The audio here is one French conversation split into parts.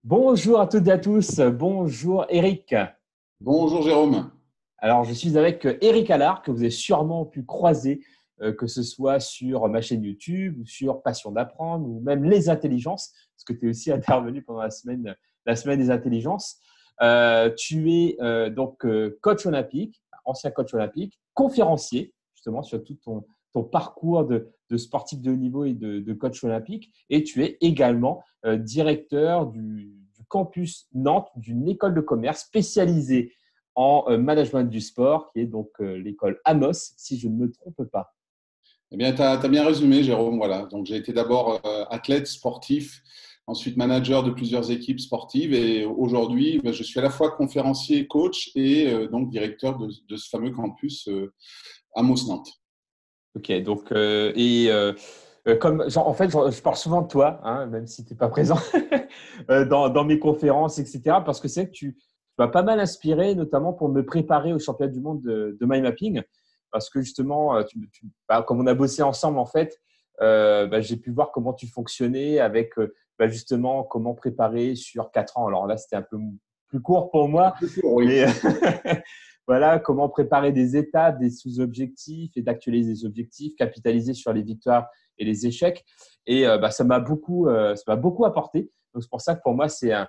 Bonjour à toutes et à tous. Bonjour Eric. Bonjour Jérôme. Alors, je suis avec Eric Allard, que vous avez sûrement pu croiser, que ce soit sur ma chaîne YouTube ou sur Passion d'apprendre ou même Les Intelligences, parce que tu es aussi intervenu pendant la semaine des intelligences. Tu es coach olympique, ancien coach olympique, conférencier, justement, sur tout ton parcours de sportif de haut niveau et de coach olympique. Et tu es également directeur du campus Nantes, d'une école de commerce spécialisée en management du sport, qui est donc l'école Amos, si je ne me trompe pas. Eh bien, tu as bien résumé, Jérôme. Voilà. Donc, j'ai été d'abord athlète sportif, ensuite manager de plusieurs équipes sportives et aujourd'hui, je suis à la fois conférencier, coach et donc directeur de ce fameux campus Amos Nantes. Ok, donc, comme, genre, en fait, je parle souvent de toi, hein, même si tu n'es pas présent dans mes conférences, etc. Parce que c'est vrai que tu m'as pas mal inspiré, notamment pour me préparer au championnat du monde de mind mapping. Parce que justement, comme on a bossé ensemble, en fait, j'ai pu voir comment tu fonctionnais avec justement comment préparer sur 4 ans. Alors là, c'était un peu plus court pour moi, Oui. mais voilà, comment préparer des étapes, des sous-objectifs et d'actualiser les objectifs, capitaliser sur les victoires et les échecs. Et ça m'a beaucoup apporté. Donc, c'est pour ça que pour moi, c'est un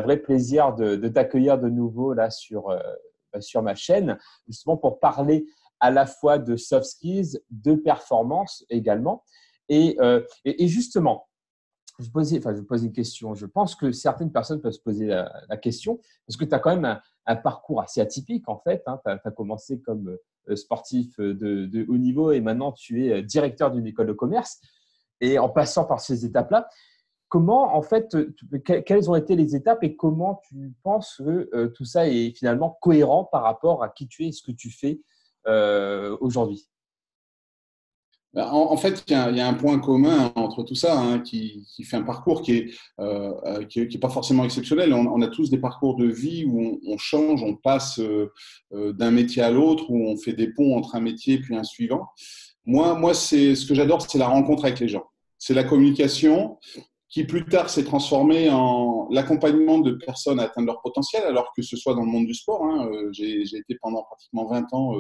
vrai plaisir de t'accueillir de nouveau là sur ma chaîne, justement pour parler à la fois de soft skills, de performance également. Et justement, je pose une question. Je pense que certaines personnes peuvent se poser la question, parce que tu as quand même un parcours assez atypique, en fait. Hein. Tu as commencé comme sportif de haut niveau et maintenant tu es directeur d'une école de commerce. Et en passant par ces étapes-là, comment, en fait, quelles ont été les étapes et comment tu penses que tout ça est finalement cohérent par rapport à qui tu es et ce que tu fais aujourd'hui? En fait, il y a un point commun entre tout ça, hein, qui fait un parcours qui est pas forcément exceptionnel. On a tous des parcours de vie où on change, on passe d'un métier à l'autre, où on fait des ponts entre un métier puis un suivant. Moi, c'est ce que j'adore, c'est la rencontre avec les gens. C'est la communication qui plus tard s'est transformée en l'accompagnement de personnes à atteindre leur potentiel, alors que ce soit dans le monde du sport. Hein. J'ai été pendant pratiquement 20 ans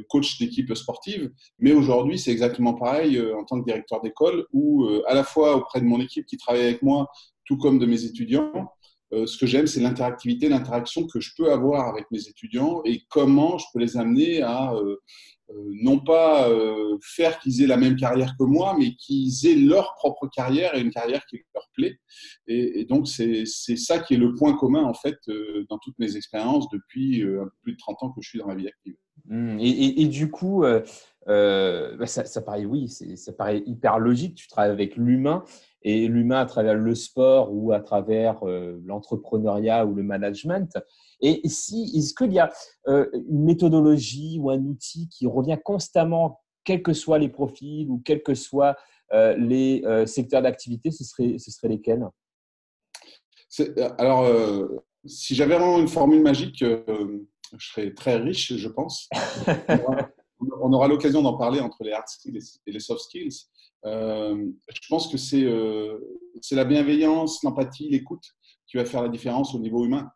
coach d'équipe sportive, mais aujourd'hui c'est exactement pareil en tant que directeur d'école où à la fois auprès de mon équipe qui travaille avec moi, tout comme de mes étudiants, ce que j'aime c'est l'interactivité, l'interaction que je peux avoir avec mes étudiants et comment je peux les amener à non pas faire qu'ils aient la même carrière que moi, mais qu'ils aient leur propre carrière et une carrière qui leur plaît. Et donc, c'est ça qui est le point commun, en fait, dans toutes mes expériences depuis un peu plus de 30 ans que je suis dans la vie active. Et du coup, ça paraît, oui, ça paraît hyper logique. Tu travailles avec l'humain et l'humain à travers le sport ou à travers l'entrepreneuriat ou le management. Et est-ce qu'il y a une méthodologie ou un outil qui revient constamment, quels que soient les profils ou quels que soient les secteurs d'activité, ce serait lesquels? Alors, si j'avais vraiment une formule magique, je serais très riche, je pense. On aura l'occasion d'en parler entre les hard skills et les soft skills. Je pense que c'est la bienveillance, l'empathie, l'écoute qui va faire la différence au niveau humain.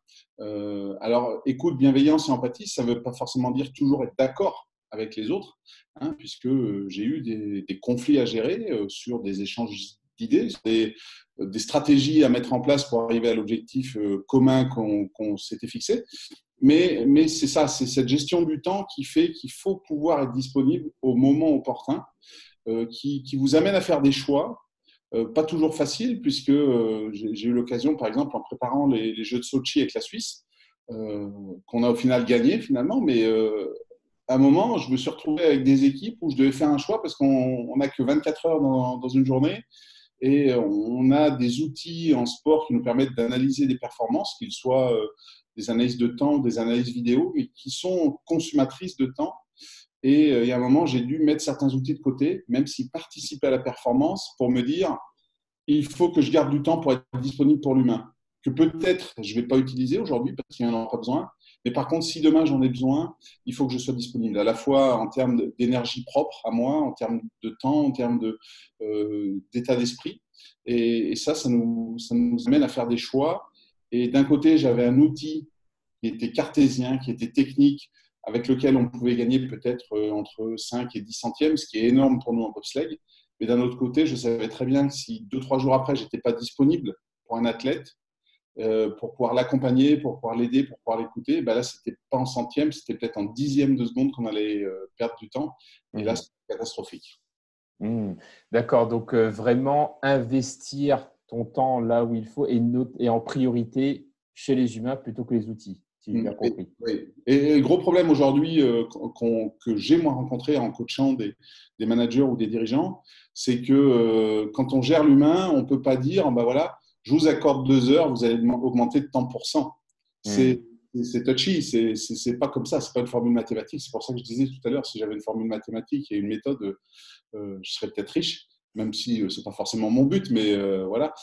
Alors, écoute, bienveillance et empathie, ça ne veut pas forcément dire toujours être d'accord avec les autres, hein, puisque j'ai eu des conflits à gérer sur des échanges d'idées, des stratégies à mettre en place pour arriver à l'objectif commun qu'on s'était fixé. Mais c'est ça, c'est cette gestion du temps qui fait qu'il faut pouvoir être disponible au moment opportun, qui vous amène à faire des choix, pas toujours faciles, puisque j'ai eu l'occasion, par exemple, en préparant les Jeux de Sochi avec la Suisse, qu'on a au final gagné finalement, mais à un moment, je me suis retrouvé avec des équipes où je devais faire un choix parce qu'on n'a que 24 heures dans une journée et on a des outils en sport qui nous permettent d'analyser des performances, qu'ils soient des analyses de temps ou des analyses vidéo, mais qui sont consommatrices de temps. Et il y a un moment, j'ai dû mettre certains outils de côté, même s'ils participaient à la performance, pour me dire, il faut que je garde du temps pour être disponible pour l'humain, que peut-être je ne vais pas utiliser aujourd'hui parce qu'il n'y en aura pas besoin. Mais par contre, si demain j'en ai besoin, il faut que je sois disponible, à la fois en termes d'énergie propre à moi, en termes de temps, en termes d'état d'esprit. Et ça nous amène à faire des choix Et d'un côté, j'avais un outil qui était cartésien, qui était technique, avec lequel on pouvait gagner peut-être entre 5 et 10 centièmes, ce qui est énorme pour nous en bobsleigh. Mais d'un autre côté, je savais très bien que si 2-3 jours après, je n'étais pas disponible pour un athlète, pour pouvoir l'accompagner, pour pouvoir l'aider, pour pouvoir l'écouter, ben là, ce n'était pas en centième, c'était peut-être en dixième de seconde qu'on allait perdre du temps. Et là, c'était catastrophique. D'accord, donc vraiment investir ton temps là où il faut et en priorité chez les humains plutôt que les outils, si j'ai bien compris. Oui. Et le gros problème aujourd'hui que j'ai moi rencontré en coachant des managers ou des dirigeants, c'est que quand on gère l'humain, on ne peut pas dire, bah voilà, je vous accorde 2 heures, vous allez augmenter de tant pour cent. C'est touchy, c'est pas comme ça, c'est pas une formule mathématique. C'est pour ça que je disais tout à l'heure, si j'avais une formule mathématique et une méthode, je serais peut-être riche, même si c'est pas forcément mon but, mais voilà.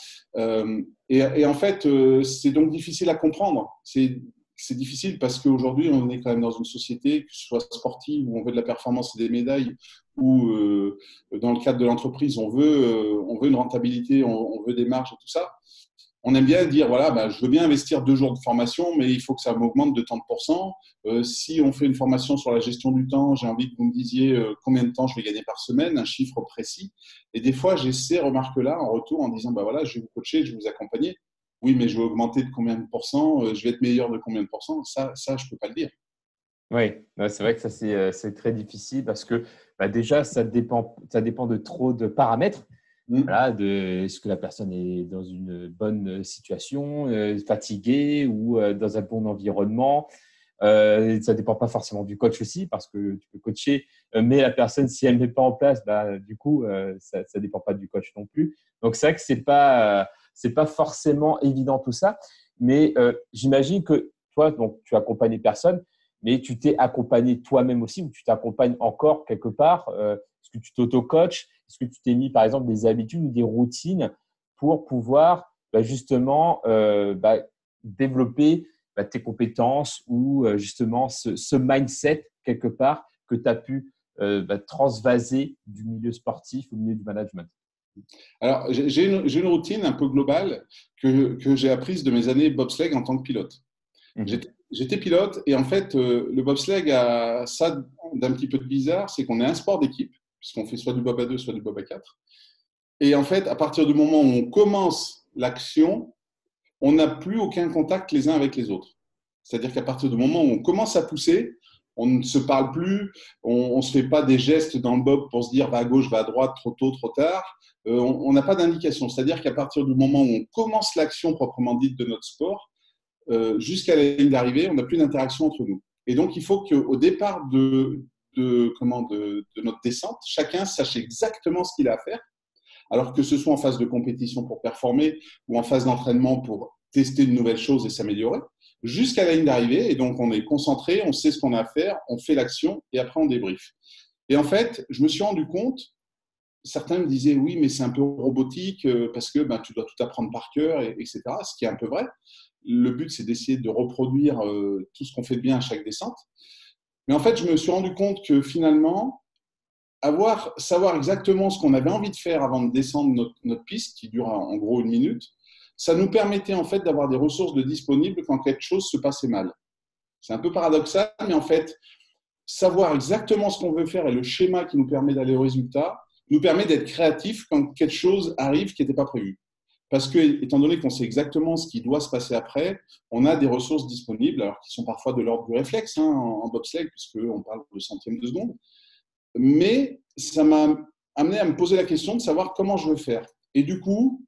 Et en fait, c'est donc difficile à comprendre. C'est difficile parce qu'aujourd'hui, on est quand même dans une société, que ce soit sportive, où on veut de la performance et des médailles, ou dans le cadre de l'entreprise, on veut une rentabilité, on veut des marges et tout ça. On aime bien dire, voilà, bah, je veux bien investir 2 jours de formation, mais il faut que ça m'augmente de tant de pourcents. Si on fait une formation sur la gestion du temps, j'ai envie que vous me disiez combien de temps je vais gagner par semaine, un chiffre précis. Et des fois, j'ai ces remarques-là en retour en disant, bah voilà, je vais vous coacher, je vais vous accompagner. Oui, mais je vais augmenter de combien de pourcents, je vais être meilleur de combien de pourcents. Ça je ne peux pas le dire. Oui, c'est vrai que ça, c'est très difficile parce que déjà, ça dépend de trop de paramètres. Voilà, est-ce que la personne est dans une bonne situation, fatiguée ou dans un bon environnement. Ça ne dépend pas forcément du coach aussi parce que tu peux coacher, mais la personne, si elle ne met pas en place, du coup, ça ne dépend pas du coach non plus. Donc, c'est vrai que c'est pas forcément évident tout ça. Mais j'imagine que toi, donc, tu accompagnes les personnes, mais tu t'es accompagné toi-même aussi ou tu t'accompagnes encore quelque part. Est-ce que tu t'auto-coaches? Est-ce que tu t'es mis, par exemple, des habitudes ou des routines pour pouvoir justement développer tes compétences ou justement ce mindset quelque part que tu as pu transvaser du milieu sportif au milieu du management? Alors, j'ai une routine un peu globale que j'ai apprise de mes années bobsleigh en tant que pilote. J'étais pilote et en fait, le bobsleigh a ça d'un petit peu de bizarre, c'est qu'on est un sport d'équipe, puisqu'on fait soit du bob à 2, soit du bob à 4. Et en fait, à partir du moment où on commence l'action, on n'a plus aucun contact les uns avec les autres. C'est-à-dire qu'à partir du moment où on commence à pousser, on ne se parle plus, on ne se fait pas des gestes dans le bob pour se dire va à gauche, va à droite, trop tôt, trop tard. On n'a pas d'indication. C'est-à-dire qu'à partir du moment où on commence l'action proprement dite de notre sport, jusqu'à la ligne d'arrivée, on n'a plus d'interaction entre nous. Et donc, il faut qu'au départ de notre descente, chacun sache exactement ce qu'il a à faire. Alors que ce soit en phase de compétition pour performer ou en phase d'entraînement pour tester de nouvelles choses et s'améliorer, jusqu'à la ligne d'arrivée. Et donc, on est concentré, on sait ce qu'on a à faire, on fait l'action et après, on débriefe. Et en fait, je me suis rendu compte, certains me disaient oui, mais c'est un peu robotique parce que tu dois tout apprendre par cœur, etc. Ce qui est un peu vrai. Le but, c'est d'essayer de reproduire tout ce qu'on fait de bien à chaque descente. Mais en fait, je me suis rendu compte que finalement, savoir exactement ce qu'on avait envie de faire avant de descendre notre piste, qui dure en gros 1 minute, ça nous permettait en fait d'avoir des ressources disponibles quand quelque chose se passait mal. C'est un peu paradoxal, mais en fait, savoir exactement ce qu'on veut faire et le schéma qui nous permet d'aller au résultat nous permet d'être créatif quand quelque chose arrive qui n'était pas prévu. Parce que, étant donné qu'on sait exactement ce qui doit se passer après, on a des ressources disponibles, alors qui sont parfois de l'ordre du réflexe en bobsleigh, puisqu'on parle de centièmes de seconde. Mais ça m'a amené à me poser la question de savoir comment je veux faire. Et du coup,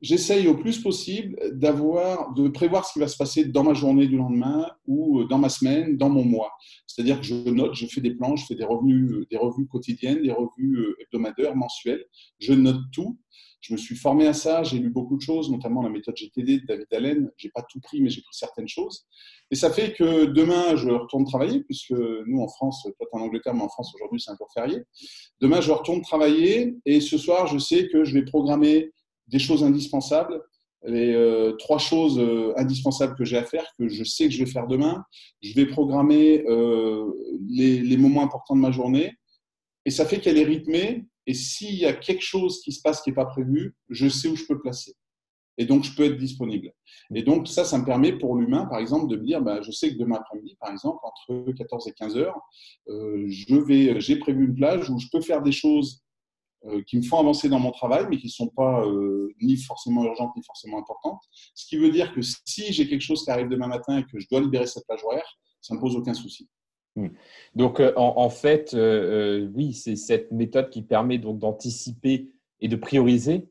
j'essaye au plus possible de prévoir ce qui va se passer dans ma journée du lendemain ou dans ma semaine, dans mon mois. C'est-à-dire que je note, je fais des plans, je fais des revues quotidiennes, des revues hebdomadaires, mensuelles. Je note tout. Je me suis formé à ça, j'ai lu beaucoup de choses, notamment la méthode GTD de David Allen. Je n'ai pas tout pris, mais j'ai pris certaines choses. Et ça fait que demain, je retourne travailler, puisque nous, en France, toi, tu es en Angleterre, mais en France, aujourd'hui, c'est un jour férié. Demain, je retourne travailler et ce soir, je sais que je vais programmer des choses indispensables, les 3 choses indispensables que j'ai à faire, que je sais que je vais faire demain. Je vais programmer les moments importants de ma journée et ça fait qu'elle est rythmée. Et s'il y a quelque chose qui se passe qui n'est pas prévu, je sais où je peux le placer. et donc je peux être disponible. Et donc ça me permet pour l'humain, par exemple, de me dire, je sais que demain après-midi, par exemple, entre 14 et 15 heures, j'ai prévu une plage où je peux faire des choses qui me font avancer dans mon travail, mais qui ne sont pas ni forcément urgentes, ni forcément importantes. Ce qui veut dire que si j'ai quelque chose qui arrive demain matin et que je dois libérer cette plage horaire, ça ne me pose aucun souci. Donc, en fait, oui, c'est cette méthode qui permet donc d'anticiper et de prioriser.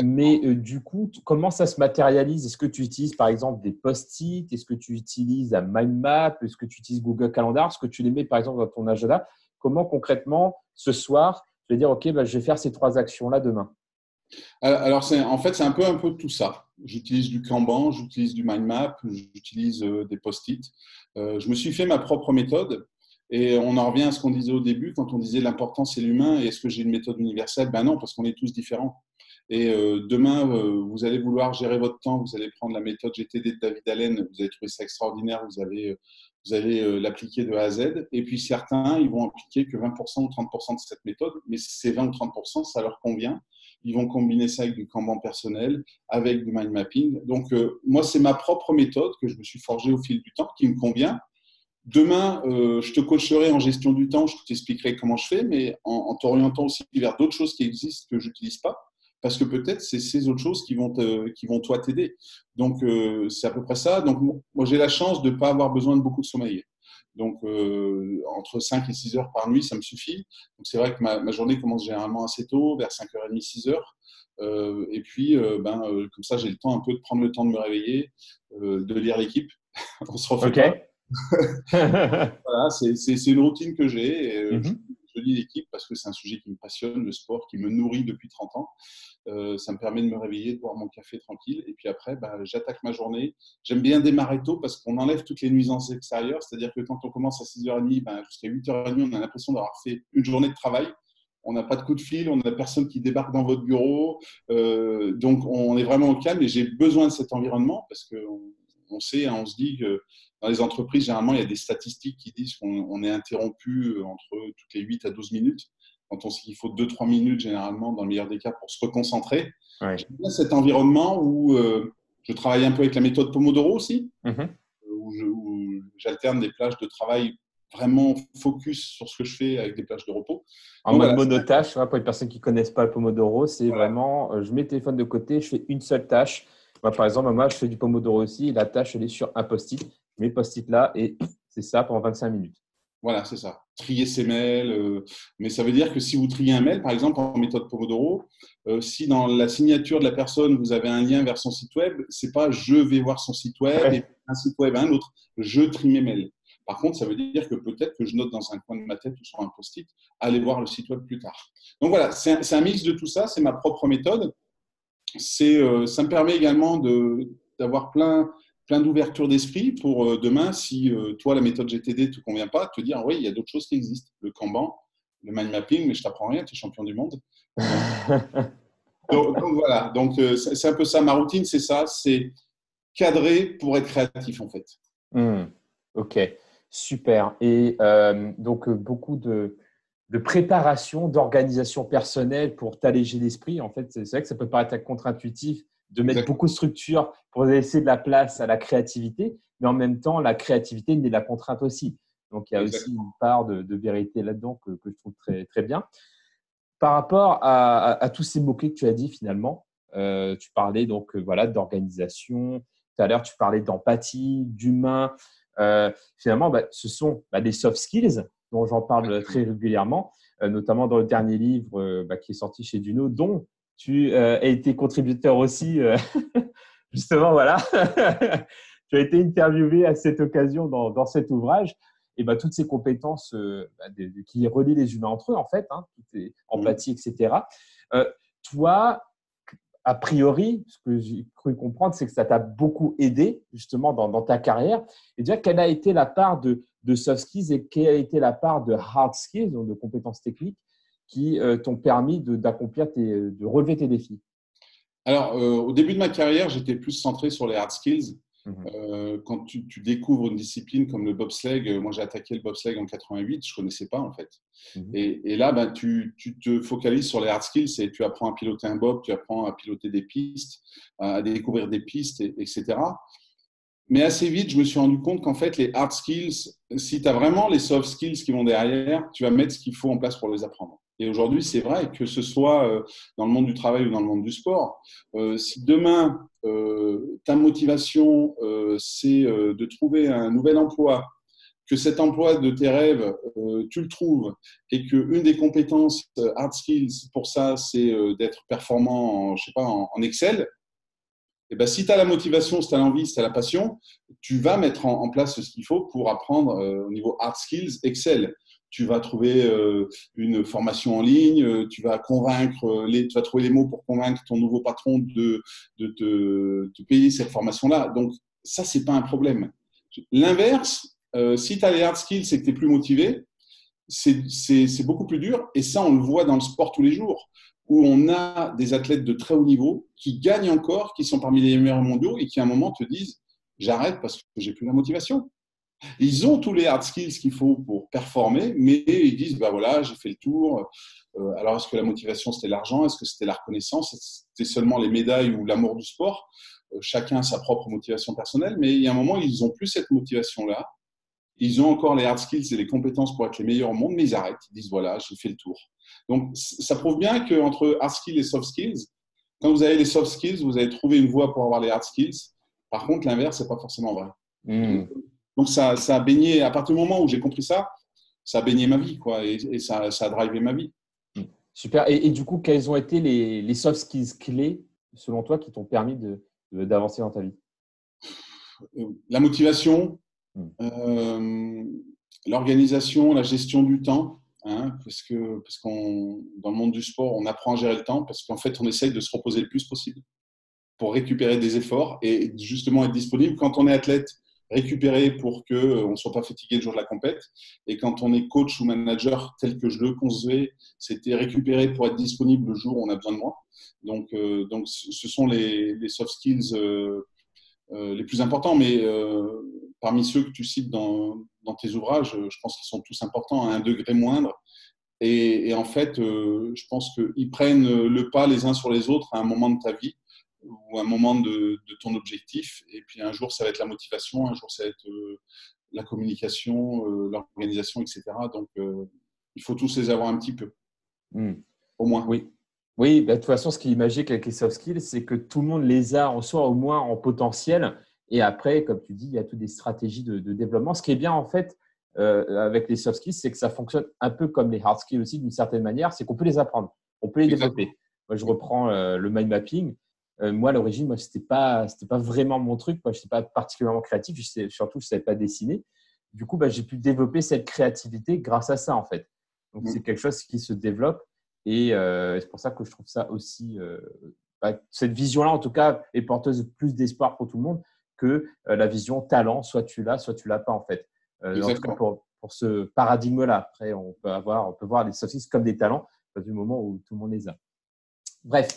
Mais du coup, comment ça se matérialise? Est-ce que tu utilises par exemple des post-it? Est-ce que tu utilises un mind map? Est-ce que tu utilises Google Calendar? Est-ce que tu les mets par exemple dans ton agenda? Comment concrètement, ce soir, je vais dire, OK, je vais faire ces 3 actions-là demain? Alors, en fait, c'est un peu tout ça. J'utilise du Kanban, j'utilise du mind map, j'utilise des post-it. Je me suis fait ma propre méthode et on en revient à ce qu'on disait au début quand on disait l'important c'est l'humain et est-ce que j'ai une méthode universelle? Ben non, parce qu'on est tous différents. Et demain, vous allez vouloir gérer votre temps, vous allez prendre la méthode GTD de David Allen, vous allez trouver ça extraordinaire, vous allez l'appliquer de A à Z. Et puis certains, ils vont appliquer que 20% ou 30% de cette méthode, mais ces 20 ou 30%, ça leur convient. Ils vont combiner ça avec du Kanban personnel, avec du mind mapping. Donc, moi, c'est ma propre méthode que je me suis forgée au fil du temps, qui me convient. Demain, je te coacherai en gestion du temps, je t'expliquerai comment je fais, mais en t'orientant aussi vers d'autres choses qui existent que je n'utilise pas, parce que peut-être c'est ces autres choses qui vont toi t'aider. Donc, c'est à peu près ça. Donc, moi, j'ai la chance de ne pas avoir besoin de beaucoup de sommeil. Donc, entre 5 et 6 heures par nuit, ça me suffit. Donc, c'est vrai que ma journée commence généralement assez tôt, vers 5h30, 6 heures. Et puis, comme ça, j'ai le temps un peu de prendre le temps de me réveiller, de lire l'équipe. On se refait pas. Voilà, c'est une routine que j'ai. Et, je lis l'équipe parce que c'est un sujet qui me passionne, le sport, qui me nourrit depuis 30 ans. Ça me permet de me réveiller, de boire mon café tranquille. Et puis après, j'attaque ma journée. J'aime bien démarrer tôt parce qu'on enlève toutes les nuisances extérieures. C'est-à-dire que quand on commence à 6h30, jusqu'à 8h30, on a l'impression d'avoir fait une journée de travail. On n'a pas de coup de fil, on n'a personne qui débarque dans votre bureau. Donc, on est vraiment au calme et j'ai besoin de cet environnement parce qu'on sait, on se dit que dans les entreprises, généralement, il y a des statistiques qui disent qu'on est interrompu entre toutes les 8 à 12 minutes. Quand on sait qu'il faut 2-3 minutes, généralement, dans le meilleur des cas, pour se reconcentrer. Ouais. J'aime bien cet environnement où je travaille un peu avec la méthode Pomodoro aussi, où j'alterne des plages de travail vraiment focus sur ce que je fais avec des plages de repos. En mode monotâche, pour les personnes qui ne connaissent pas le Pomodoro, c'est vraiment, je mets le téléphone de côté, je fais une seule tâche. Moi, par exemple, je fais du Pomodoro aussi. Et la tâche, elle est sur un post-it. Je mets le post-it là et c'est ça pendant 25 minutes. Voilà, c'est ça. Trier ses mails. Mais ça veut dire que si vous triez un mail, par exemple, en méthode Pomodoro, si dans la signature de la personne, vous avez un lien vers son site web, ce n'est pas « je vais voir son site web et un site web à un autre ». Je trie mes mails. Par contre, ça veut dire que peut-être que je note dans un coin de ma tête ou sur un post-it, aller voir le site web plus tard. Donc voilà, c'est un mix de tout ça. C'est ma propre méthode. Ça me permet également d'avoir plein d'ouverture d'esprit pour demain, si toi, la méthode GTD ne te convient pas, te dire, oui, il y a d'autres choses qui existent. Le Kanban, le mind mapping, mais je ne t'apprends rien, tu es champion du monde. donc voilà, c'est un peu ça. Ma routine, c'est ça, c'est cadrer pour être créatif, en fait. Ok, super. Et donc, beaucoup de préparation, d'organisation personnelle pour t'alléger l'esprit. En fait, c'est vrai que ça peut paraître contre-intuitif de mettre beaucoup de structure pour laisser de la place à la créativité, mais en même temps, la créativité n'est la contrainte aussi. Donc, il y a aussi une part de vérité là-dedans que je trouve très, très bien. Par rapport à tous ces mots-clés que tu as dit finalement, tu parlais donc d'organisation. Tout à l'heure, tu parlais d'empathie, d'humain. Finalement, ce sont des soft skills dont j'en parle très régulièrement, notamment dans le dernier livre qui est sorti chez Duno, dont tu as été contributeur aussi. Justement, voilà. Tu as été interviewé à cette occasion dans cet ouvrage. Et toutes ces compétences qui relient les humains entre eux, en fait, empathie, etc. Toi, a priori, ce que j'ai cru comprendre, c'est que ça t'a beaucoup aidé justement dans ta carrière. Et déjà, quelle a été la part de soft skills et quelle a été la part de hard skills, donc de compétences techniques, qui t'ont permis de relever tes défis? Alors, au début de ma carrière, j'étais plus centré sur les hard skills. Mhm. Quand tu découvres une discipline comme le bobsleigh, moi j'ai attaqué le bobsleigh en 88, je ne connaissais pas en fait. Mhm. Et là, ben, tu te focalises sur les hard skills et tu apprends à piloter un bob, tu apprends à piloter des pistes, à découvrir des pistes, etc. Mais assez vite, je me suis rendu compte qu'en fait, les hard skills, si tu as vraiment les soft skills qui vont derrière, tu vas mettre ce qu'il faut en place pour les apprendre. Et aujourd'hui, c'est vrai que ce soit dans le monde du travail ou dans le monde du sport, si demain, ta motivation, c'est de trouver un nouvel emploi, que cet emploi de tes rêves, tu le trouves, et qu'une des compétences hard skills pour ça, c'est d'être performant je sais pas, en Excel, et ben, si tu as la motivation, si tu as l'envie, si tu as la passion, tu vas mettre en place ce qu'il faut pour apprendre au niveau hard skills Excel. Tu vas trouver une formation en ligne, tu vas tu vas trouver les mots pour convaincre ton nouveau patron de te payer cette formation-là. Donc, ça, c'est pas un problème. L'inverse, si tu as les hard skills et que tu es plus motivé, c'est beaucoup plus dur. Et ça, on le voit dans le sport tous les jours, où on a des athlètes de très haut niveau qui gagnent encore, qui sont parmi les meilleurs mondiaux et qui, à un moment, te disent « j'arrête parce que j'ai plus la motivation ». Ils ont tous les hard skills qu'il faut pour performer, mais ils disent « bah voilà, j'ai fait le tour ». Alors, est-ce que la motivation, c'était l'argent? Est-ce que c'était la reconnaissance? C'était seulement les médailles ou l'amour du sport? Chacun a sa propre motivation personnelle, mais il y a un moment, ils n'ont plus cette motivation-là. Ils ont encore les hard skills et les compétences pour être les meilleurs au monde, mais ils arrêtent. Ils disent voilà, j'ai fait le tour. Donc, ça prouve bien qu'entre hard skills et soft skills, quand vous avez les soft skills, vous avez trouvé une voie pour avoir les hard skills. Par contre, l'inverse, c'est pas forcément vrai. Mhm. Donc ça a baigné, à partir du moment où j'ai compris ça, ça a baigné ma vie, quoi, et ça a drivé ma vie. Mhm. Super. Et du coup, quels ont été les soft skills clés, selon toi, qui t'ont permis d'avancer dans ta vie? La motivation, Mhm. l'organisation, la gestion du temps, hein, parce qu'on dans le monde du sport, on apprend à gérer le temps, parce qu'en fait, on essaye de se reposer le plus possible pour récupérer des efforts et justement être disponible. Quand on est athlète, récupérer pour qu'on ne soit pas fatigué le jour de la compète. Et quand on est coach ou manager tel que je le concevais, c'était récupérer pour être disponible le jour où on a besoin de moi. Donc ce sont les soft skills les plus importants, mais parmi ceux que tu cites dans tes ouvrages, je pense qu'ils sont tous importants à un degré moindre. Et en fait, je pense qu'ils prennent le pas les uns sur les autres à un moment de ta vie ou un moment de ton objectif. Et puis un jour, ça va être la motivation, un jour, ça va être la communication, l'organisation, etc. Donc, il faut tous les avoir un petit peu, Mhm. au moins. Oui. Oui, bah, de toute façon, ce qui est magique avec les soft skills, c'est que tout le monde les a en soi, au moins en potentiel. Et après, comme tu dis, il y a toutes des stratégies de développement. Ce qui est bien, en fait, avec les soft skills, c'est que ça fonctionne un peu comme les hard skills aussi, d'une certaine manière. C'est qu'on peut les apprendre, on peut les Exactement. développer. Moi, je reprends le mind mapping. Moi, à l'origine, moi, c'était pas vraiment mon truc. Moi, je n'étais pas particulièrement créatif. Surtout, je ne savais pas dessiner. Du coup, bah, j'ai pu développer cette créativité grâce à ça, en fait. Donc, c'est quelque chose qui se développe. Et c'est pour ça que je trouve ça aussi, cette vision-là, en tout cas, est porteuse de plus d'espoir pour tout le monde que la vision talent, soit tu l'as, soit tu l'as pas, en fait. En tout cas, Exactement. pour ce paradigme-là. Après, on peut voir les soft skills comme des talents du moment où tout le monde les a. Bref,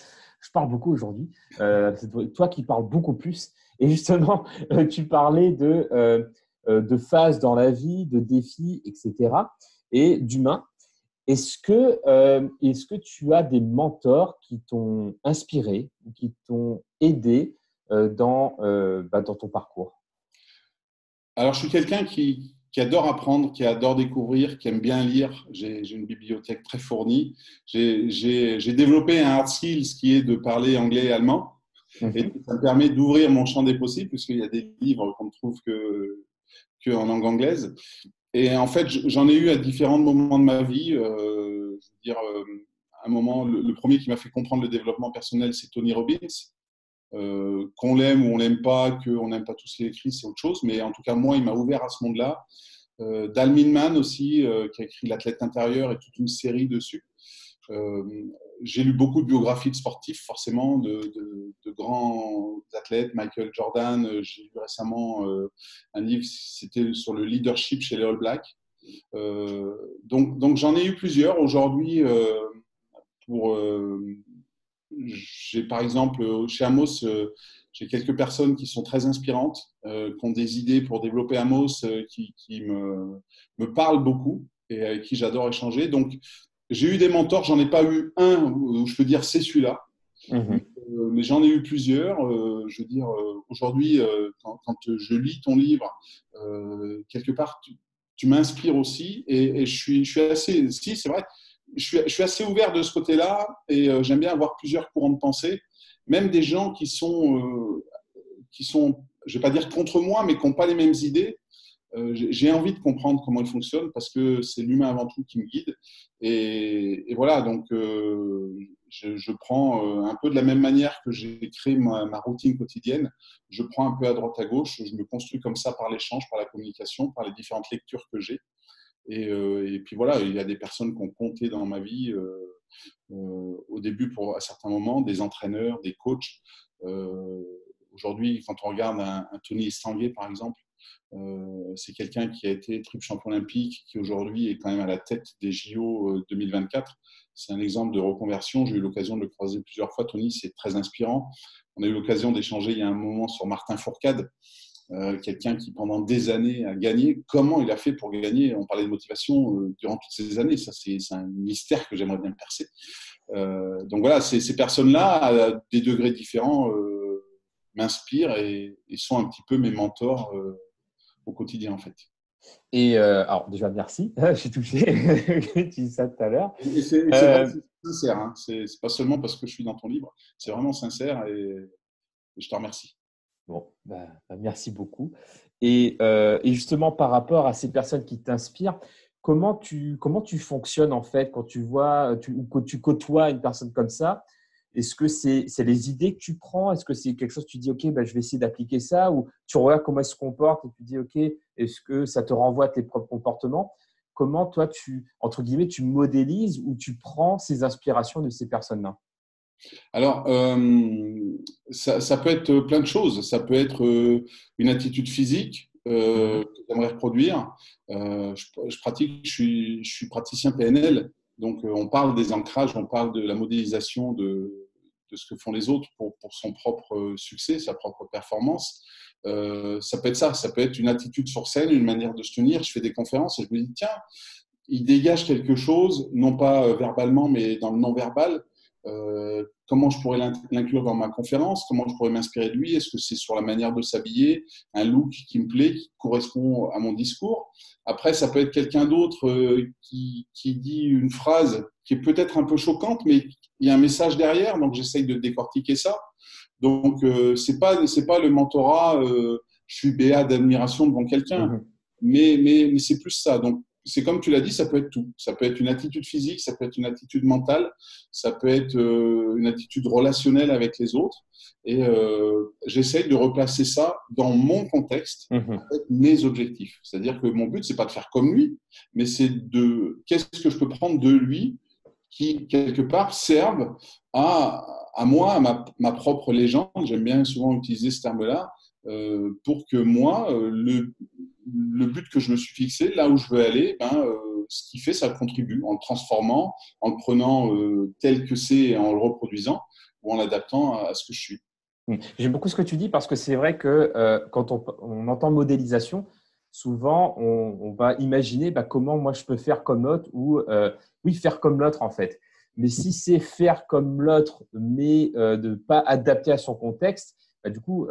je parle beaucoup aujourd'hui. C'est toi qui parles beaucoup plus. Et justement, tu parlais de phases dans la vie, de défis, etc. et d'humains. Est-ce que tu as des mentors qui t'ont inspiré ou qui t'ont aidé dans ton parcours? Alors, je suis quelqu'un qui adore apprendre, qui adore découvrir, qui aime bien lire. J'ai une bibliothèque très fournie. J'ai développé un hard skills qui est de parler anglais et allemand. Et Mhm. ça me permet d'ouvrir mon champ des possibles, puisqu'il y a des livres qu'on ne trouve que en langue anglaise. Et en fait, j'en ai eu à différents moments de ma vie. Je veux dire, un moment, le premier qui m'a fait comprendre le développement personnel, c'est Tony Robbins. Qu'on l'aime ou on l'aime pas, qu'on n'aime pas tous les écrits, c'est autre chose. Mais en tout cas, moi, il m'a ouvert à ce monde-là. Dal Milman aussi, qui a écrit L'athlète intérieur et toute une série dessus. Euh, j'ai lu beaucoup de biographies de sportifs, forcément, de grands athlètes. Michael Jordan, j'ai lu récemment un livre, c'était sur le leadership chez les All Blacks. Donc j'en ai eu plusieurs. Aujourd'hui, pour j'ai par exemple chez Amos, j'ai quelques personnes qui sont très inspirantes, qui ont des idées pour développer Amos, qui me parlent beaucoup et avec qui j'adore échanger. Donc, j'ai eu des mentors, j'en ai pas eu un où je peux dire c'est celui-là. Mhm. Mais j'en ai eu plusieurs. Je veux dire, aujourd'hui, quand je lis ton livre, quelque part, tu m'inspires aussi. Et je suis assez, si, c'est vrai, je suis assez ouvert de ce côté-là et j'aime bien avoir plusieurs courants de pensée, même des gens qui sont, je ne vais pas dire contre moi, mais qui n'ont pas les mêmes idées. J'ai envie de comprendre comment il fonctionne parce que c'est l'humain avant tout qui me guide. Et voilà, donc je prends un peu de la même manière que j'ai créé ma routine quotidienne. Je prends un peu à droite à gauche, je me construis comme ça par l'échange, par la communication, par les différentes lectures que j'ai. Et puis voilà, il y a des personnes qui ont compté dans ma vie au début à certains moments, des entraîneurs, des coachs. Aujourd'hui, quand on regarde un Tony Estanguet, par exemple, c'est quelqu'un qui a été triple champion olympique, qui aujourd'hui est quand même à la tête des JO 2024. C'est un exemple de reconversion. J'ai eu l'occasion de le croiser plusieurs fois. Tony, c'est très inspirant. On a eu l'occasion d'échanger il y a un moment sur Martin Fourcade, quelqu'un qui pendant des années a gagné. Comment il a fait pour gagner? On parlait de motivation durant toutes ces années. Ça, c'est un mystère que j'aimerais bien percer. Donc voilà, ces personnes-là, à des degrés différents, m'inspirent et sont un petit peu mes mentors au quotidien, en fait. Et alors, déjà, merci. Je suis touché que tu dis ça tout à l'heure. Et c'est vrai, c'est sincère. Hein. C'est pas seulement parce que je suis dans ton livre. C'est vraiment sincère et je te remercie. Bon, merci beaucoup. Et justement, par rapport à ces personnes qui t'inspirent, comment tu fonctionnes en fait quand tu vois ou quand tu côtoies une personne comme ça? Est-ce que c'est les idées que tu prends? Est-ce que c'est quelque chose que tu dis, OK, je vais essayer d'appliquer ça? Ou tu regardes comment elle se comporte et tu dis, OK, est-ce que ça te renvoie à tes propres comportements? Comment toi, entre guillemets, tu modélises ou tu prends ces inspirations de ces personnes-là? Alors, ça peut être plein de choses. Ça peut être une attitude physique Mhm. que j'aimerais reproduire. Je suis praticien PNL. Donc, on parle des ancrages, on parle de la modélisation de ce que font les autres pour son propre succès, sa propre performance. Ça peut être ça, ça peut être une attitude sur scène, une manière de se tenir. Je fais des conférences et je me dis, tiens, il dégage quelque chose, non pas verbalement, mais dans le non-verbal. Comment je pourrais l'inclure dans ma conférence? Comment je pourrais m'inspirer de lui? Est-ce que c'est sur la manière de s'habiller, un look qui me plaît, qui correspond à mon discours? Après, ça peut être quelqu'un d'autre qui dit une phrase qui est peut-être un peu choquante, mais il y a un message derrière, donc j'essaye de décortiquer ça. Donc, c'est pas le mentorat, je suis béat d'admiration devant quelqu'un, Mhm. mais c'est plus ça. Donc, c'est comme tu l'as dit, ça peut être tout. Ça peut être une attitude physique, ça peut être une attitude mentale, ça peut être une attitude relationnelle avec les autres. Et j'essaye de replacer ça dans mon contexte, Mhm. avec mes objectifs. C'est-à-dire que mon but, c'est pas de faire comme lui, mais c'est de qu'est-ce que je peux prendre de lui qui, quelque part, servent à moi, à ma propre légende. J'aime bien souvent utiliser ce terme-là pour que moi, le but que je me suis fixé, là où je veux aller, ce qui fait, ça contribue en le transformant, en le prenant tel que c'est et en le reproduisant ou en l'adaptant à ce que je suis. J'aime beaucoup ce que tu dis parce que c'est vrai que quand on entend modélisation, souvent on va imaginer comment moi je peux faire comme l'autre ou oui, faire comme l'autre en fait. Mais si c'est faire comme l'autre, mais de ne pas adapter à son contexte, du coup,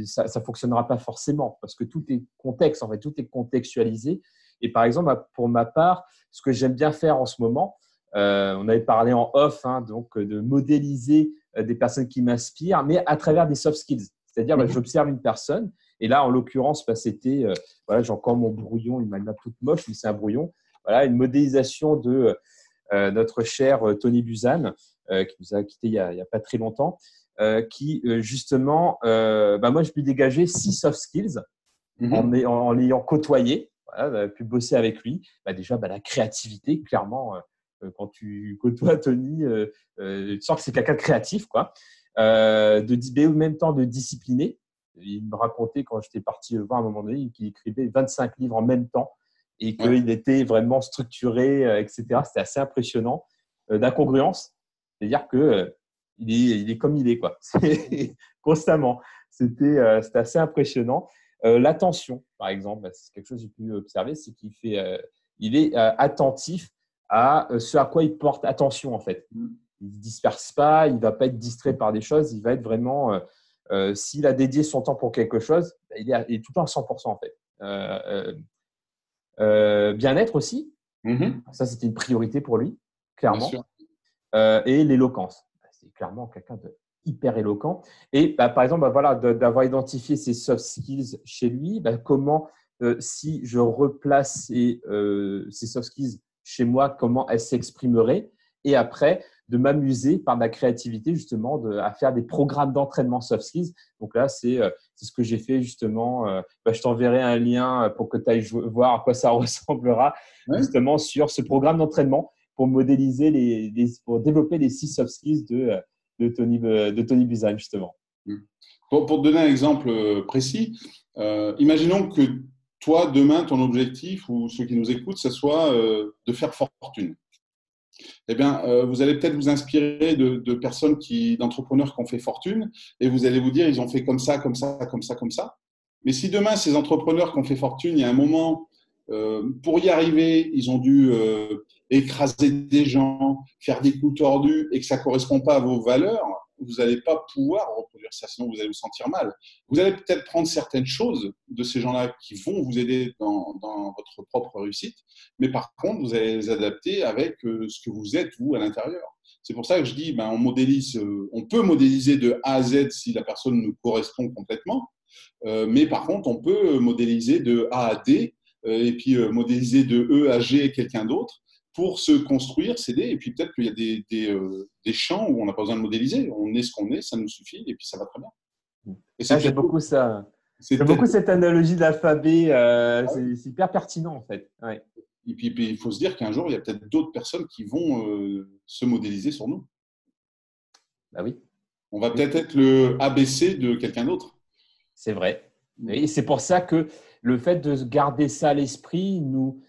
ça ne fonctionnera pas forcément parce que tout est contexte, en fait, tout est contextualisé. Et par exemple, pour ma part, ce que j'aime bien faire en ce moment, on avait parlé en off, hein, donc de modéliser des personnes qui m'inspirent, mais à travers des soft skills. C'est-à-dire, j'observe une personne, et là, en l'occurrence, c'était, voilà, j'ai encore mon brouillon, il m'a l'air toute moche, mais c'est un brouillon. Voilà, une modélisation de notre cher Tony Buzan, qui nous a quittés il y a pas très longtemps, qui, justement, moi, je peux dégager 6 soft skills Mhm. en l'ayant côtoyé, voilà, pu bosser avec lui. Déjà, la créativité, clairement, quand tu côtoies Tony, tu sens que c'est quelqu'un de créatif, quoi. Mais en même temps de discipliné. Il me racontait quand j'étais parti le voir à un moment donné qu'il écrivait 25 livres en même temps et Ouais. qu'il était vraiment structuré, etc. C'était assez impressionnant. D'incongruence, c'est-à-dire que il est comme il est, quoi. Constamment. C'était assez impressionnant. L'attention, par exemple, c'est quelque chose que j'ai pu observer, c'est il est attentif à ce à quoi il porte attention, en fait. Il ne se disperse pas, il ne va pas être distrait par des choses, il va être vraiment, s'il a dédié son temps pour quelque chose, il est tout le temps à 100%, en fait. Bien-être aussi, ça c'était une priorité pour lui, Bien clairement. sûr. Et l'éloquence, c'est clairement quelqu'un de hyper éloquent. Et par exemple, voilà, d'avoir identifié ces soft skills chez lui, comment, si je replace ces soft skills chez moi, comment elles s'exprimeraient. Et après, de m'amuser par ma créativité, justement, à faire des programmes d'entraînement soft skills. Donc là, c'est ce que j'ai fait, justement. Je t'enverrai un lien pour que tu ailles voir à quoi ça ressemblera, Ouais. justement, sur ce programme d'entraînement pour modéliser pour développer les 6 soft skills de Tony Buzan, justement. Pour te donner un exemple précis, imaginons que toi, demain, ton objectif, ou ceux qui nous écoutent, ce soit de faire fortune. Eh bien, vous allez peut-être vous inspirer de personnes d'entrepreneurs qui ont fait fortune, et vous allez vous dire, ils ont fait comme ça, comme ça, comme ça, comme ça. Mais si demain, ces entrepreneurs qui ont fait fortune, il y a un moment, pour y arriver, ils ont dû écraser des gens, faire des coups tordus, et que ça ne correspond pas à vos valeurs, vous n'allez pas pouvoir reproduire ça, sinon vous allez vous sentir mal. Vous allez peut-être prendre certaines choses de ces gens-là qui vont vous aider dans votre propre réussite, mais par contre, vous allez les adapter avec ce que vous êtes, vous, à l'intérieur. C'est pour ça que je dis, on peut modéliser de A à Z si la personne nous correspond complètement, mais par contre, on peut modéliser de A à D, et puis modéliser de E à G quelqu'un d'autre, pour se construire, s'aider, et puis peut-être qu'il y a des champs où on n'a pas besoin de modéliser. On est ce qu'on est, ça nous suffit, et puis ça va très bien. Et J'aime beaucoup ça. J'aime beaucoup peut-être… cette analogie de l'alphabet. C'est hyper pertinent, en fait. Ouais. Et puis, il faut se dire qu'un jour, il y a peut-être d'autres personnes qui vont se modéliser sur nous. Bah oui. On va peut-être être le ABC de quelqu'un d'autre. C'est vrai. Et c'est pour ça que le fait de garder ça à l'esprit nous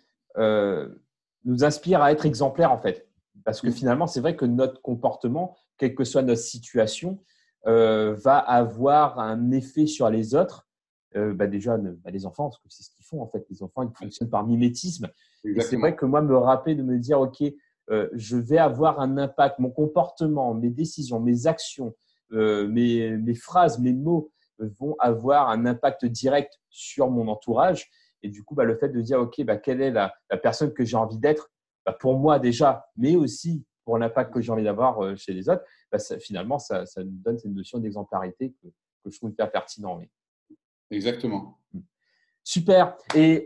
inspire à être exemplaires, en fait. Parce que finalement, c'est vrai que notre comportement, quelle que soit notre situation, va avoir un effet sur les autres. Déjà, les enfants, parce que c'est ce qu'ils font, en fait. Les enfants, ils fonctionnent par mimétisme. Exactement. Et c'est vrai que moi, me rappeler de me dire, OK, je vais avoir un impact, mon comportement, mes décisions, mes actions, mes phrases, mes mots vont avoir un impact direct sur mon entourage. Et du coup, le fait de dire, OK, quelle est la personne que j'ai envie d'être pour moi déjà, mais aussi pour l'impact que j'ai envie d'avoir chez les autres, finalement, ça nous donne cette notion d'exemplarité que je trouve hyper pertinent. Oui. Exactement. Super. Et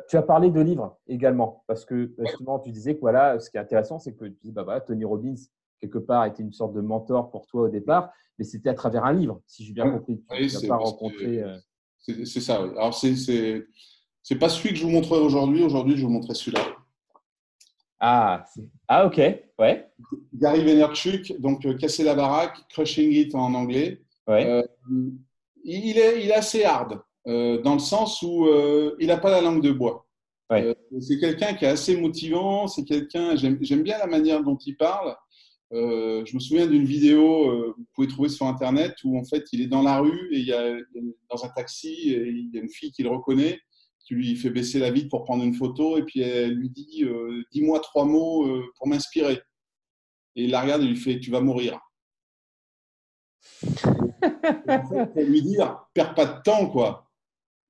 tu as parlé de livres également, parce que justement, tu disais que voilà, ce qui est intéressant, c'est que tu dis, Tony Robbins, quelque part, était une sorte de mentor pour toi au départ, mais c'était à travers un livre, si j'ai bien compris. Tu n'as pas rencontré. C'est ça, oui. Alors, c'est pas celui que je vous montrerai aujourd'hui. Aujourd'hui, je vous montrerai celui-là. Ok, ouais. Gary Vaynerchuk, donc Casser la baraque, Crushing It en anglais. Ouais. Il est assez hard, dans le sens où il n'a pas la langue de bois. Ouais. C'est quelqu'un qui est assez motivant. C'est quelqu'un, j'aime bien la manière dont il parle. Je me souviens d'une vidéo, vous pouvez trouver sur Internet, où en fait il est dans la rue et dans un taxi, et il y a une fille qui le reconnaît, qui lui fait baisser la vitre pour prendre une photo, et puis elle lui dit dis-moi 3 mots pour m'inspirer. Et il la regarde et lui fait tu vas mourir. Et en fait, pour lui dire perds pas de temps, quoi.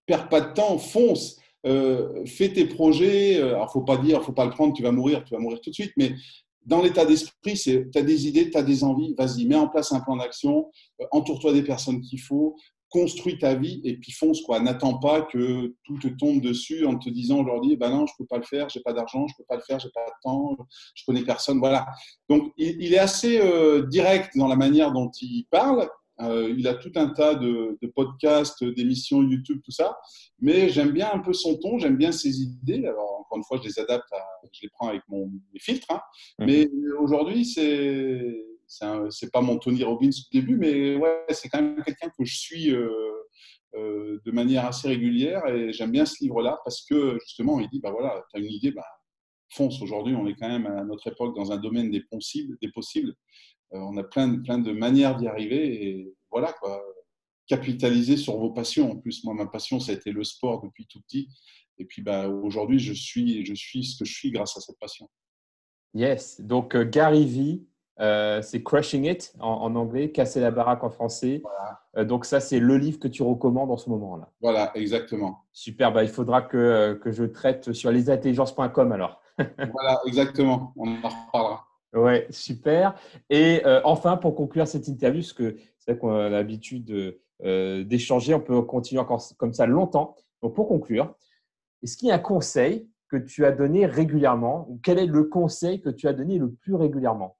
Perds pas de temps, fonce. Fais tes projets. Alors, faut pas le prendre, tu vas mourir tout de suite. Mais dans l'état d'esprit, tu as des idées, tu as des envies, vas-y, mets en place un plan d'action, entoure-toi des personnes qu'il faut, construis ta vie et puis fonce, quoi. N'attends pas que tout te tombe dessus en te disant aujourd'hui, non, je peux pas le faire, j'ai pas d'argent, je peux pas le faire, j'ai pas de temps, je connais personne, voilà. Donc, il est assez direct dans la manière dont il parle. Il a tout un tas de podcasts, d'émissions YouTube, tout ça. Mais j'aime bien un peu son ton, j'aime bien ses idées. Alors, encore une fois, je les adapte, je les prends avec mes filtres. Hein. Mais aujourd'hui, c'est pas mon Tony Robbins du début, mais ouais, c'est quand même quelqu'un que je suis de manière assez régulière. Et j'aime bien ce livre-là parce que justement, il dit, voilà, tu as une idée, fonce. Aujourd'hui, on est quand même à notre époque dans un domaine des possibles. On a plein de manières d'y arriver et voilà quoi. Capitaliser sur vos passions. En plus, moi, ma passion, ça a été le sport depuis tout petit. Et puis, aujourd'hui, je suis ce que je suis grâce à cette passion. Yes. Donc, Gary Vee, c'est Crushing It en anglais, Casser la baraque en français. Donc, ça, c'est le livre que tu recommandes en ce moment-là. Voilà, exactement. Super. Il faudra que je traite sur lesintelligences.com alors. Voilà, exactement. On en reparlera. Ouais, super. Et enfin, pour conclure cette interview, parce que c'est vrai qu'on a l'habitude d'échanger, on peut continuer encore comme ça longtemps. Donc, pour conclure, est-ce qu'il y a un conseil que tu as donné régulièrement ou quel est le conseil que tu as donné le plus régulièrement?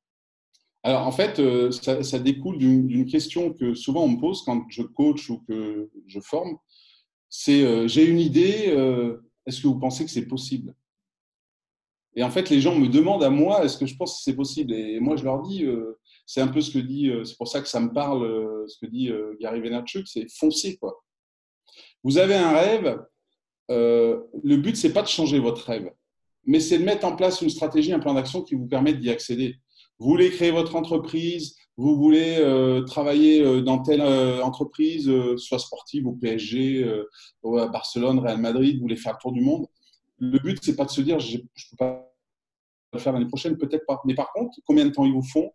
Alors, en fait, ça découle d'une question que souvent on me pose quand je coach ou que je forme. C'est j'ai une idée, est-ce que vous pensez que c'est possible? Et en fait, les gens me demandent à moi, est-ce que je pense que c'est possible? Et moi, je leur dis, c'est un peu ce que dit, c'est pour ça que ça me parle, ce que dit Gary Vaynerchuk, c'est foncer, quoi. Vous avez un rêve, le but, c'est pas de changer votre rêve, mais c'est de mettre en place une stratégie, un plan d'action qui vous permette d'y accéder. Vous voulez créer votre entreprise, vous voulez travailler dans telle entreprise, soit sportive au PSG, ou à Barcelone, Real Madrid, vous voulez faire le tour du monde. Le but, c'est pas de se dire, je peux pas le faire l'année prochaine, peut-être pas. Mais par contre, combien de temps ils vous font?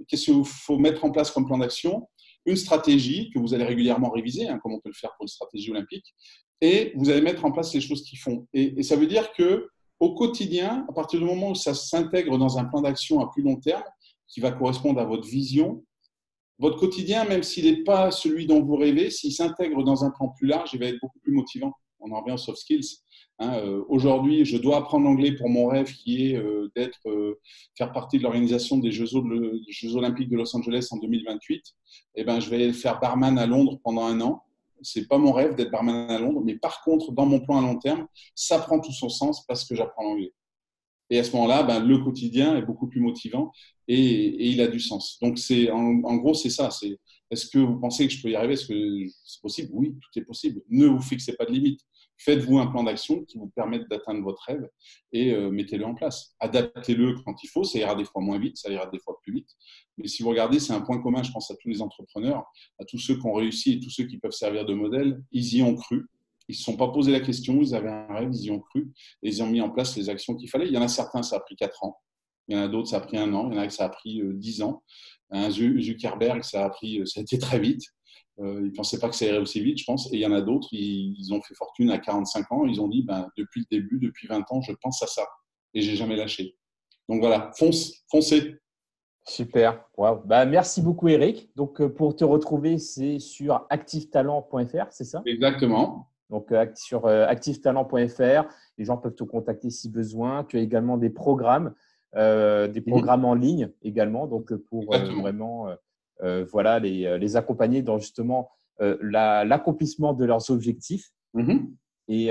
Qu'est-ce qu'il faut mettre en place comme plan d'action? Une stratégie que vous allez régulièrement réviser, hein, comme on peut le faire pour une stratégie olympique, et vous allez mettre en place les choses qu'ils font. Et ça veut dire que au quotidien, à partir du moment où ça s'intègre dans un plan d'action à plus long terme, qui va correspondre à votre vision, votre quotidien, même s'il n'est pas celui dont vous rêvez, s'il s'intègre dans un plan plus large, il va être beaucoup plus motivant. On en revient aux soft skills. Aujourd'hui, je dois apprendre l'anglais pour mon rêve qui est faire partie de l'organisation des Jeux Olympiques de Los Angeles en 2028. Eh ben, je vais faire barman à Londres pendant 1 an. C'est pas mon rêve d'être barman à Londres, mais par contre, dans mon plan à long terme, ça prend tout son sens parce que j'apprends l'anglais. Et à ce moment-là, le quotidien est beaucoup plus motivant et il a du sens. Donc, en gros, c'est ça. Est-ce que vous pensez que je peux y arriver? Est-ce que c'est possible? Oui, tout est possible. Ne vous fixez pas de limite. Faites-vous un plan d'action qui vous permette d'atteindre votre rêve et mettez-le en place. Adaptez-le quand il faut. Ça ira des fois moins vite, ça ira des fois plus vite. Mais si vous regardez, c'est un point commun, je pense, à tous les entrepreneurs, à tous ceux qui ont réussi et tous ceux qui peuvent servir de modèle. Ils y ont cru. Ils ne se sont pas posé la question, ils avaient un rêve, ils y ont cru et ils ont mis en place les actions qu'il fallait. Il y en a certains, ça a pris 4 ans. Il y en a d'autres, ça a pris 1 an. Il y en a qui ça a pris 10 ans. Un Zuckerberg, ça a été très vite. Ils ne pensaient pas que ça irait aussi vite, je pense. Et il y en a d'autres, ils ont fait fortune à 45 ans. Ils ont dit, depuis le début, depuis 20 ans, je pense à ça. Et je n'ai jamais lâché. Donc voilà, foncez. Super. Wow. Merci beaucoup, Eric. Donc, pour te retrouver, c'est sur activetalent.fr, c'est ça? Exactement. Donc, sur activetalent.fr, les gens peuvent te contacter si besoin. Tu as également des programmes en ligne également, donc pour vraiment voilà, les accompagner dans justement l'accomplissement de leurs objectifs. Et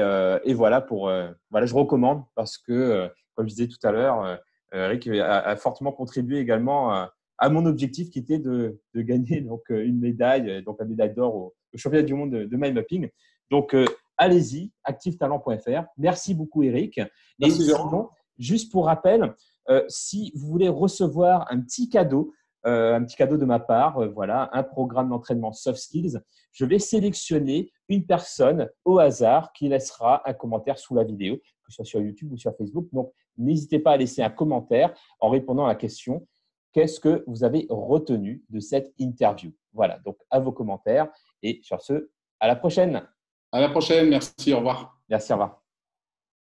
voilà, voilà, je recommande parce que, comme je disais tout à l'heure, Eric a fortement contribué également à mon objectif qui était de gagner donc, une médaille, donc la médaille d'or au championnat du monde de mind mapping. Donc, allez-y, activetalent.fr. Merci beaucoup, Eric. Merci, sinon, juste pour rappel, si vous voulez recevoir un petit cadeau de ma part, voilà, un programme d'entraînement soft skills, je vais sélectionner une personne au hasard qui laissera un commentaire sous la vidéo, que ce soit sur YouTube ou sur Facebook. Donc, n'hésitez pas à laisser un commentaire en répondant à la question « Qu'est-ce que vous avez retenu de cette interview ?» Voilà, donc à vos commentaires. Et sur ce, à la prochaine. À la prochaine, merci, au revoir. Merci, au revoir.